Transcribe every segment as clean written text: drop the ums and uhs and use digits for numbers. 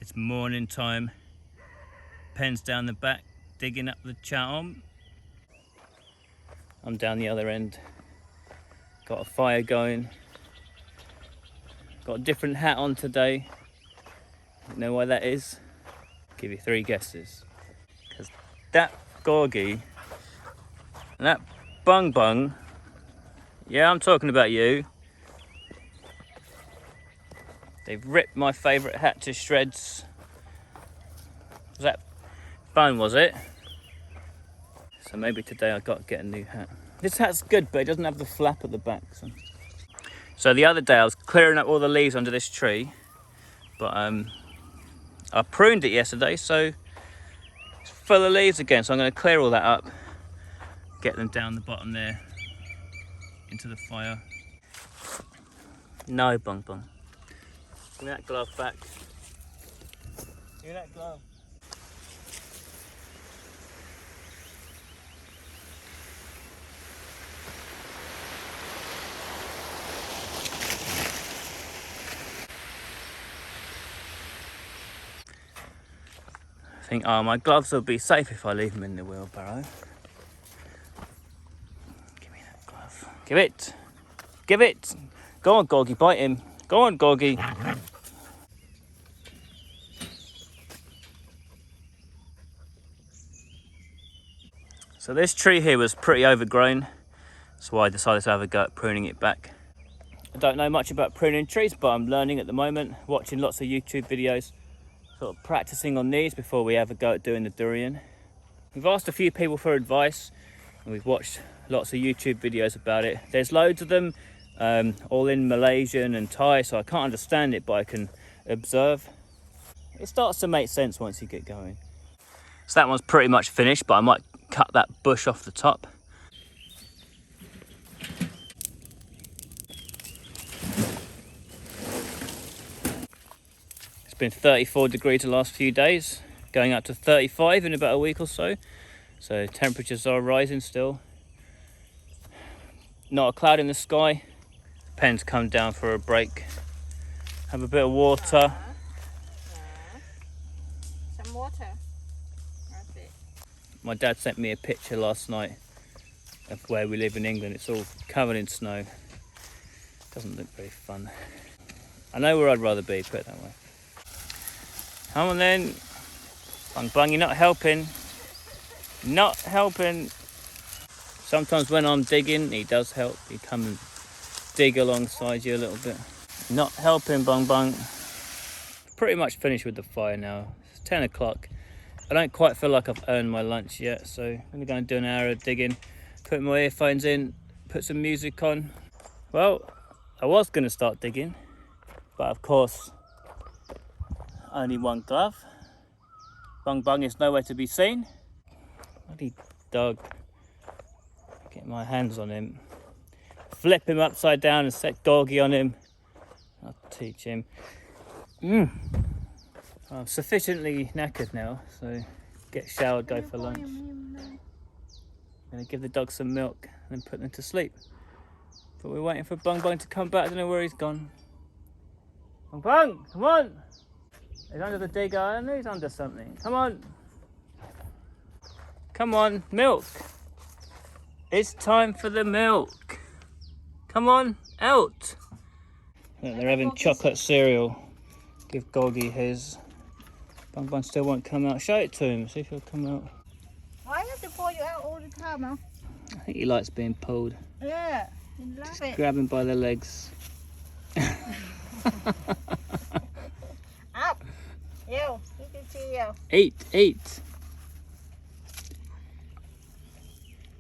It's morning time. Pen's down the back, digging up the charm. I'm down the other end. Got a fire going. Got a different hat on today. You know why that is? Give you 3 guesses. Because that Gorgie and that Bung, yeah, I'm talking about you. They've ripped my favourite hat to shreds. Was that fun, was it? So maybe today I've got to get a new hat. This hat's good, but it doesn't have the flap at the back. So the other day I was clearing up all the leaves under this tree, but I pruned it yesterday, so it's full of leaves again. So I'm going to clear all that up, get them down the bottom there into the fire. No, Bung. Give me that glove back. Give me that glove. I think, oh, my gloves will be safe if I leave them in the wheelbarrow. Give me that glove. Give it. Give it. Go on, Gorgie, bite him. Go on, Gorgie. So this tree here was pretty overgrown. That's why I decided to have a go at pruning it back. I don't know much about pruning trees, but I'm learning at the moment, watching lots of YouTube videos, sort of practicing on these before we have a go at doing the durian. We've asked a few people for advice and we've watched lots of YouTube videos about it. There's loads of them, all in Malaysian and Thai, so I can't understand it, but I can observe. It starts to make sense once you get going. So that one's pretty much finished, but I might cut that bush off the top. It's been 34 degrees the last few days, going up to 35 in about a week or so. So temperatures are rising still. Not a cloud in the sky. Pen's come down for a break. Have a bit of water. Some water. That's it. My dad sent me a picture last night of where we live in England. It's all covered in snow. Doesn't look very fun. I know where I'd rather be, put it that way. Come on then. Bung, you're not helping. Not helping. Sometimes when I'm digging, he does help. He come and dig alongside you a little bit. Not helping, Bung. Pretty much finished with the fire now. It's 10 o'clock. I don't quite feel like I've earned my lunch yet, so I'm going to go and do an hour of digging. Put my earphones in, put some music on. Well, I was going to start digging, but of course, only one glove. Bung is nowhere to be seen. Bloody dog. Get my hands on him. Flip him upside down and set Gorgie on him. I'll teach him. I'm sufficiently knackered now, so get showered, go for lunch. I'm going to give the dog some milk and then put them to sleep. But we're waiting for Bung to come back. I don't know where he's gone. Bung, come on! He's under the digger. I know he's under something. Come on. Come on, milk. It's time for the milk. Come on, out. Look, they're having chocolate cereal. Give Gorgie his. Bung still won't come out. Show it to him, see if he'll come out. Why have to pull you out all the time, huh? I think he likes being pulled. Yeah, you love Just it. grab him by the legs. Up. You can see you. Eat.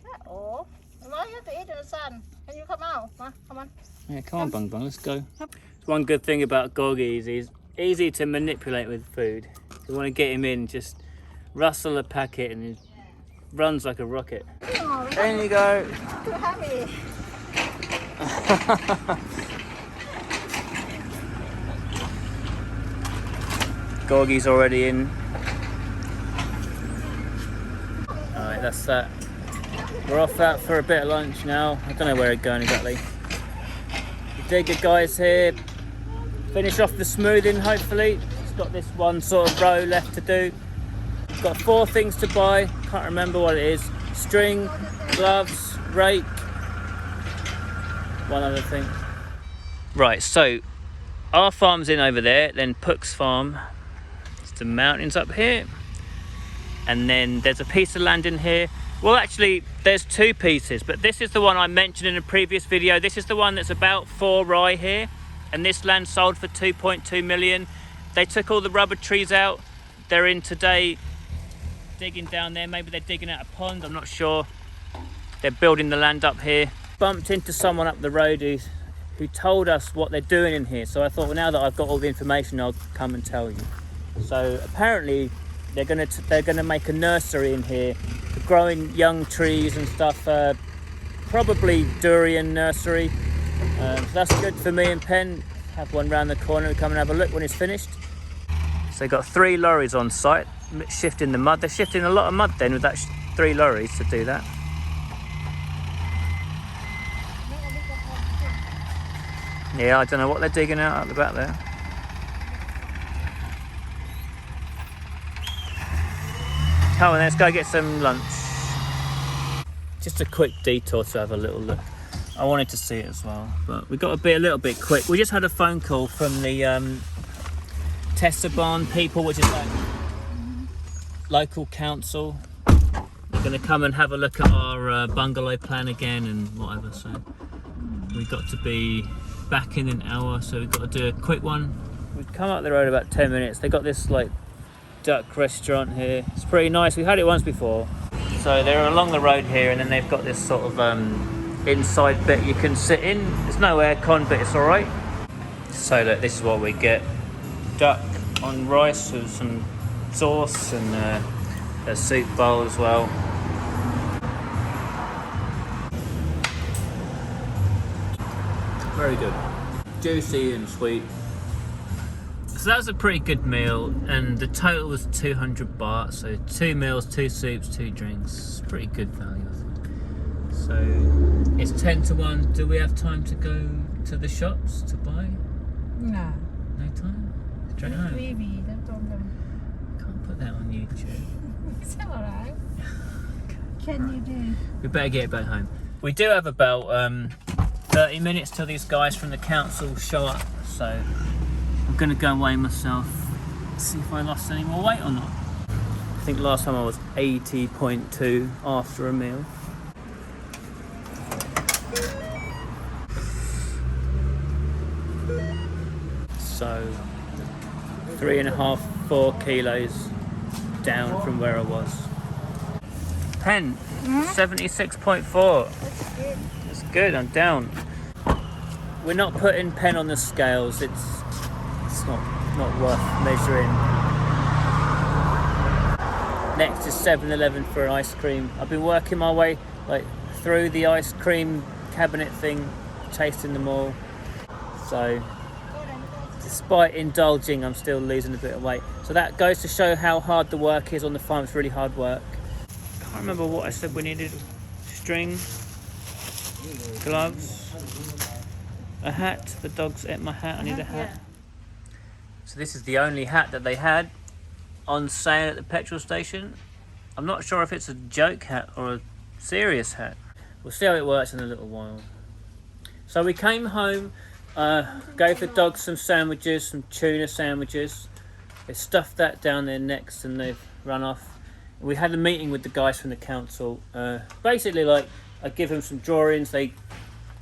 That's all. Why you have to eat in the sun? Can you come out? Come on. Yeah, come on, Bung, let's go. One good thing about Gorgie is he's easy to manipulate with food. You want to get him in, just rustle a packet and he runs like a rocket. Oh, There you go. too heavy. Gorgie's already in. Alright, that's that. We're off out for a bit of lunch now. I don't know where we're going exactly. The digger guy's here. Finish off the smoothing hopefully. It's got this one sort of row left to do. Got 4 things to buy, can't remember what it is. String, gloves, rake, one other thing. Right, so our farm's in over there, then Puck's farm. It's the mountains up here. And then there's a piece of land in here. Well, actually, there's 2 pieces, but this is the one I mentioned in a previous video. This is the one that's about 4 rye here, and this land sold for 2.2 million. They took all the rubber trees out. They're in today digging down there. Maybe they're digging out a pond, I'm not sure. They're building the land up here. Bumped into someone up the road who told us what they're doing in here. So I thought, well, now that I've got all the information, I'll come and tell you. So apparently they're gonna make a nursery in here for growing young trees and stuff. Probably durian nursery. So that's good for me and Pen. Have one round the corner and come and have a look when it's finished. So they've got 3 lorries on site shifting the mud. They're shifting a lot of mud then with that 3 lorries to do that. Yeah, I don't know what they're digging out at the back there. Oh, and let's go get some lunch. Just a quick detour to have a little look. I wanted to see it as well, but we got to be a little bit quick. We just had a phone call from the Tessa Barn people, which is like local council. They're going to come and have a look at our bungalow plan again and whatever. So we've got to be back in an hour, so we've got to do a quick one. We've come up the road about 10 minutes. They got this like duck restaurant here. It's pretty nice. We've had it once before. So they're along the road here, and then they've got this sort of inside bit you can sit in. There's no aircon, but it's all right. So look, this is what we get: duck on rice with some sauce and a soup bowl as well. Very good, juicy and sweet. So that was a pretty good meal, and the total was 200 baht. So 2 meals, 2 soups, 2 drinks. Pretty good value, I think. So it's 10 to 1. Do we have time to go to the shops to buy? No. No time? Straight home? Baby, that's all them. Can't put that on YouTube. It's alright. Can you do? We better get back home. We do have about 30 minutes till these guys from the council show up. So I'm going to go and weigh myself, see if I lost any more weight or not. I think last time I was 80.2 after a meal. So 3.5, 4 kilos down from where I was. Pen, 76.4. That's good. It's good, I'm down. We're not putting Pen on the scales, it's not worth measuring. Next is 7-Eleven for an ice cream. I've been working my way like through the ice cream cabinet thing, tasting them all. So despite indulging, I'm still losing a bit of weight. So that goes to show how hard the work is on the farm. It's really hard work. Can't remember what I said we needed. String, gloves, a hat. The dog's ate my hat. I need a hat. So this is the only hat that they had on sale at the petrol station. I'm not sure if it's a joke hat or a serious hat. We'll see how it works in a little while. So we came home, gave the dogs some sandwiches, some tuna sandwiches. They stuffed that down their necks and they've run off. We had a meeting with the guys from the council. Basically, like, I give them some drawings, they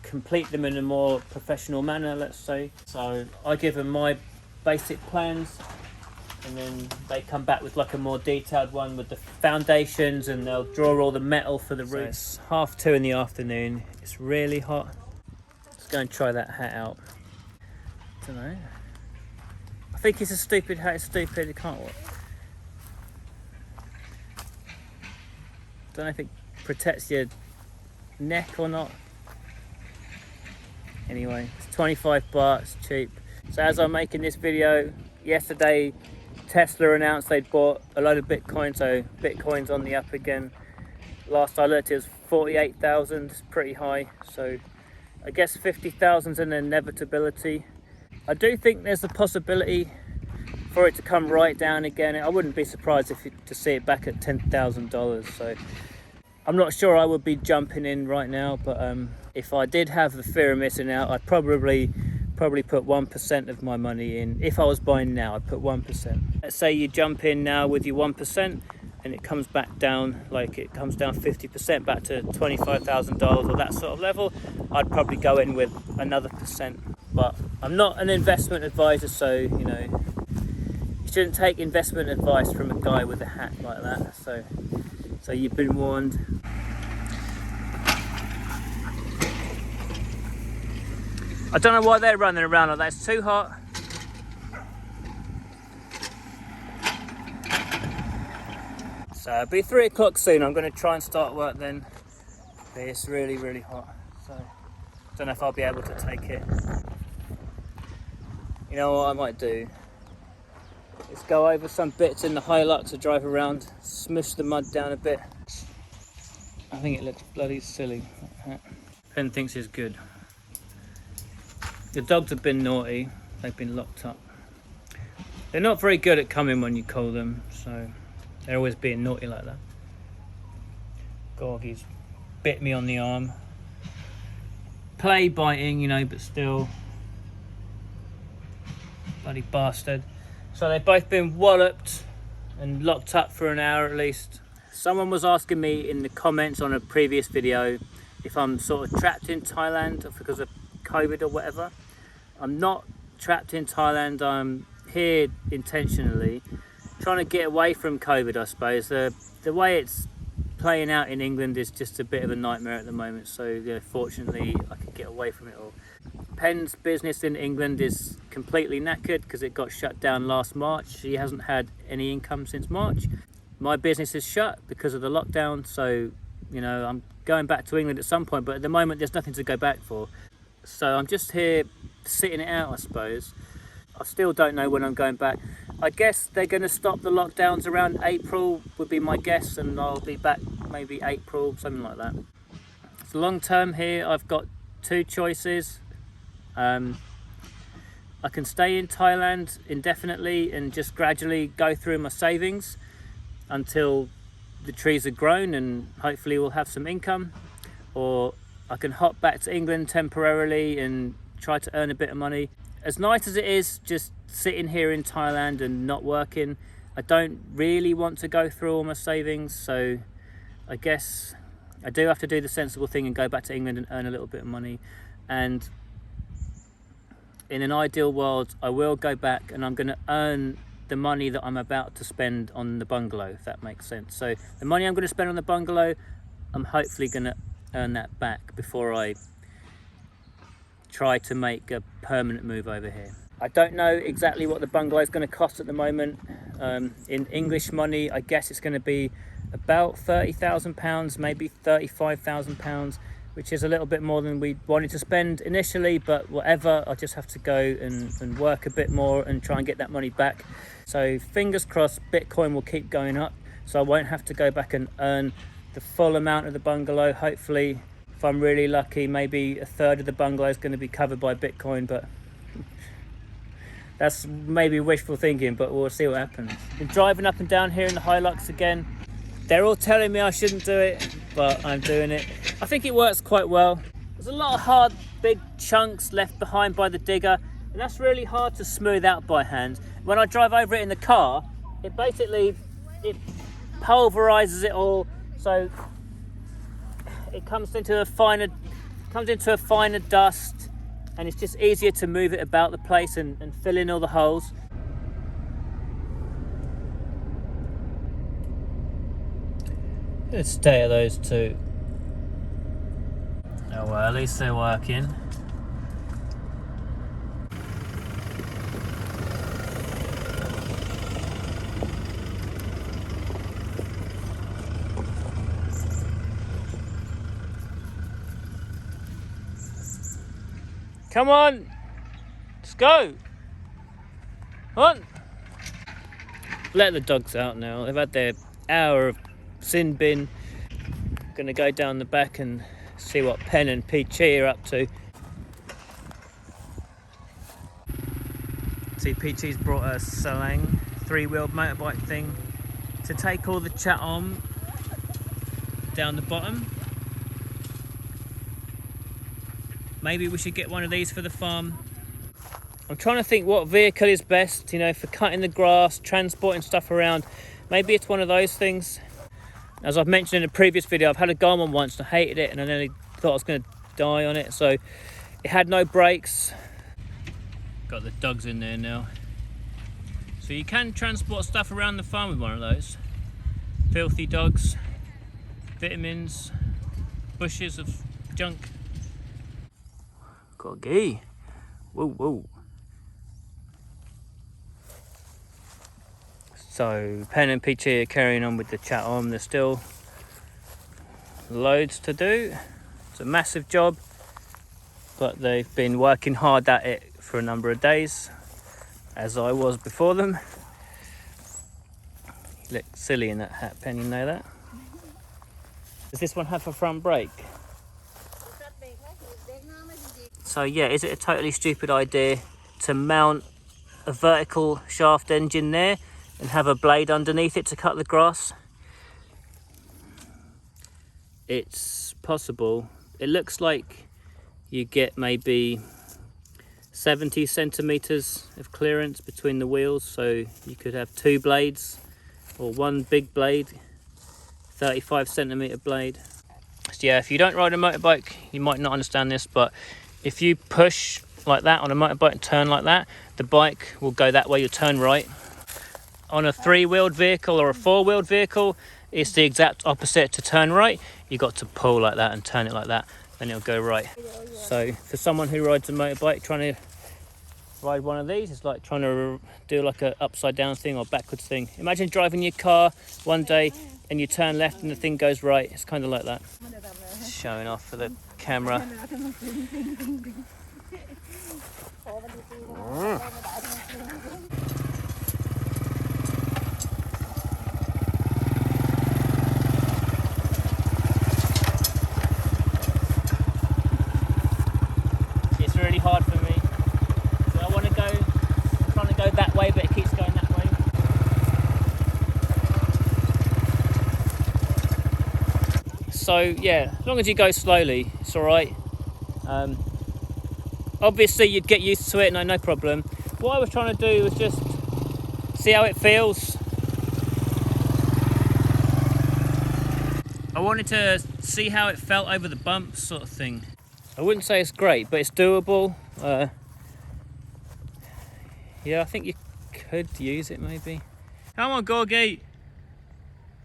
complete them in a more professional manner, let's say. So I give them my basic plans, and then they come back with like a more detailed one with the foundations, and they'll draw all the metal for the roof. It's 2:30 in the afternoon. It's really hot. Let's go and try that hat out. Don't know. I think it's a stupid hat. It's stupid. It can't work. Don't know if it protects your neck or not. Anyway, it's 25 baht. It's cheap. So as I'm making this video, yesterday Tesla announced they'd bought a load of Bitcoin, so Bitcoin's on the up again. Last I looked it was 48,000, it's pretty high, so I guess 50,000's an inevitability. I do think there's a possibility for it to come right down again. I wouldn't be surprised to see it back at $10,000. So I'm not sure I would be jumping in right now, but if I did have the fear of missing out, I'd probably put 1% of my money in. If I was buying now, I'd put 1%. Let's say you jump in now with your 1% and it comes back down, like it comes down 50% back to $25,000 or that sort of level, I'd probably go in with another percent. But I'm not an investment advisor, so you know, you shouldn't take investment advice from a guy with a hat like that. So you've been warned. I don't know why they're running around like that. It's too hot. So it'll be 3 o'clock soon. I'm going to try and start work then. But it's really, really hot. So don't know if I'll be able to take it. You know what I might do? Let's go over some bits in the Hilux to drive around, smush the mud down a bit. I think it looks bloody silly. Pen thinks it's good. The dogs have been naughty. They've been locked up. They're not very good at coming when you call them, so they're always being naughty like that. Gorgie's bit me on the arm. Play biting, you know, but still. Bloody bastard. So they've both been walloped and locked up for an hour at least. Someone was asking me in the comments on a previous video if I'm sort of trapped in Thailand because of COVID or whatever. I'm not trapped in Thailand. I'm here intentionally, trying to get away from COVID, I suppose. The way it's playing out in England is just a bit of a nightmare at the moment. So yeah, fortunately, I can get away from it all. Pen's business in England is completely knackered because it got shut down last March. She hasn't had any income since March. My business is shut because of the lockdown, so you know, I'm going back to England at some point, but at the moment there's nothing to go back for. So I'm just here sitting it out, I suppose. I still don't know when I'm going back. I guess they're going to stop the lockdowns around April would be my guess, and I'll be back maybe April, something like that. So long term here, I've got 2 choices. I can stay in Thailand indefinitely and just gradually go through my savings until the trees are grown and hopefully we'll have some income, or I can hop back to England temporarily and try to earn a bit of money. As nice as it is just sitting here in Thailand and not working, I don't really want to go through all my savings, so I guess I do have to do the sensible thing and go back to England and earn a little bit of money. And in an ideal world, I will go back and I'm going to earn the money that I'm about to spend on the bungalow, if that makes sense. So the money I'm going to spend on the bungalow, I'm hopefully going to earn that back before I try to make a permanent move over here. I don't know exactly what the bungalow is going to cost at the moment. In English money, I guess it's going to be about £30,000, maybe £35,000, which is a little bit more than we wanted to spend initially, but whatever, I'll just have to go and work a bit more and try and get that money back. So fingers crossed, Bitcoin will keep going up, so I won't have to go back and earn the full amount of the bungalow. Hopefully, if I'm really lucky, maybe a third of the bungalow is going to be covered by Bitcoin, but that's maybe wishful thinking, but we'll see what happens. Been driving up and down here in the Hilux again. They're all telling me I shouldn't do it, but I'm doing it. I think it works quite well. There's a lot of hard, big chunks left behind by the digger, and that's really hard to smooth out by hand. When I drive over it in the car, it pulverizes it all, so it comes into a finer dust, and it's just easier to move it about the place and fill in all the holes. Let's stay at those 2. Oh well, at least they're working. Come on, let's go. Come on. Let the dogs out now. They've had their hour of sin bin. Gonna go down the back and see what Pen and Peachy are up to. See, Peachy's brought a Salang 3-wheeled motorbike thing to take all the chat on down the bottom. Maybe we should get one of these for the farm. I'm trying to think what vehicle is best, you know, for cutting the grass, transporting stuff around. Maybe it's one of those things. As I've mentioned in a previous video, I've had a Garmin once and I hated it and I nearly thought I was going to die on it. So it had no brakes. Got the dogs in there now. So you can transport stuff around the farm with one of those. Filthy dogs, vitamins, bushes of junk. Corgi. Whoa, whoa. So Pen and Peachy are carrying on with the chat on. There's still loads to do. It's a massive job, but they've been working hard at it for a number of days, as I was before them. You look silly in that hat, Pen, you know that? Does this one have a front brake? So yeah, is it a totally stupid idea to mount a vertical shaft engine there and have a blade underneath it to cut the grass? It's possible. It looks like you get maybe 70 centimeters of clearance between the wheels, so you could have 2 blades or one big blade, 35 centimeter blade. So yeah, if you don't ride a motorbike, you might not understand this, but if you push like that on a motorbike and turn like that, the bike will go that way, you'll turn right. On a 3-wheeled vehicle or a 4-wheeled vehicle, it's the exact opposite. To turn right, you got to pull like that and turn it like that, then it'll go right. So for someone who rides a motorbike, trying to ride one of these, it's like trying to do like a upside down thing or backwards thing. Imagine driving your car one day and you turn left and the thing goes right. It's kind of like that. Showing off for the camera. It's really hard for me. So I want to go, I'm trying to go that way, but it keeps going that way. So yeah, as long as you go slowly, it's all right. Obviously you'd get used to it, no problem. What I was trying to do was just see how it feels. I wanted to see how it felt over the bumps, sort of thing. I wouldn't say it's great, but it's doable. Yeah, I think you could use it maybe. Come on, Gorgie.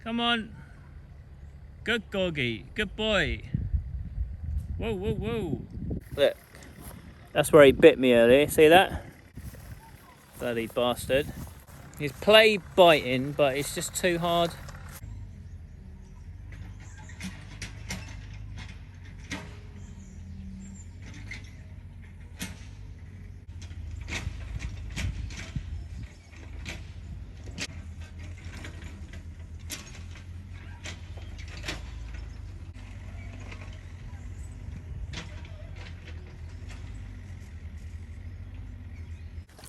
Come on. Good Gorgie, good boy. Whoa, whoa, whoa. Look, that's where he bit me earlier, see that? Bloody bastard. He's played biting, but it's just too hard.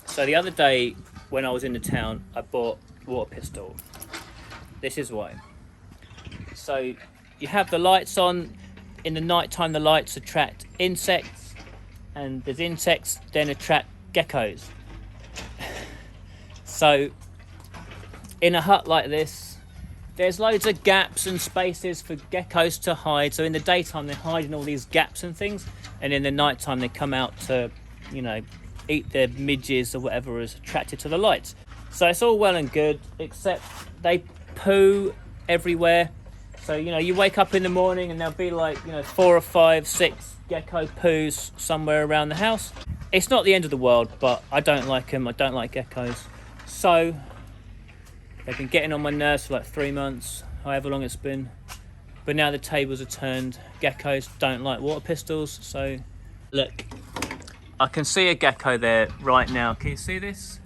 So the other day when I was in the town, I bought a water pistol. This is why. So you have the lights on. In the night time, the lights attract insects, and there's insects then attract geckos. So in a hut like this, there's loads of gaps and spaces for geckos to hide. So in the daytime, they hide in all these gaps and things, and in the night time, they come out to, you know, eat their midges or whatever is attracted to the lights. So it's all well and good, except they poo everywhere. So, you know, you wake up in the morning and there'll be like, you know, 4 or 5, 6 gecko poos somewhere around the house. It's not the end of the world, but I don't like them. I don't like geckos. So they've been getting on my nerves for like 3 months, however long it's been. But now the tables are turned. Geckos don't like water pistols. So look, I can see a gecko there right now. Can you see this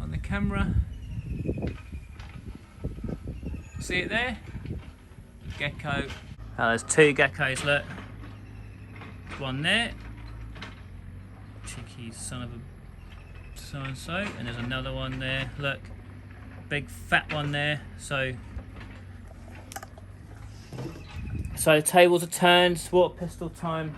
on the camera? See it there? Gecko. Oh, there's 2 geckos, look. One there. Cheeky son of a so and so, and there's another one there. Look, big fat one there. So the tables are turned. Water pistol time.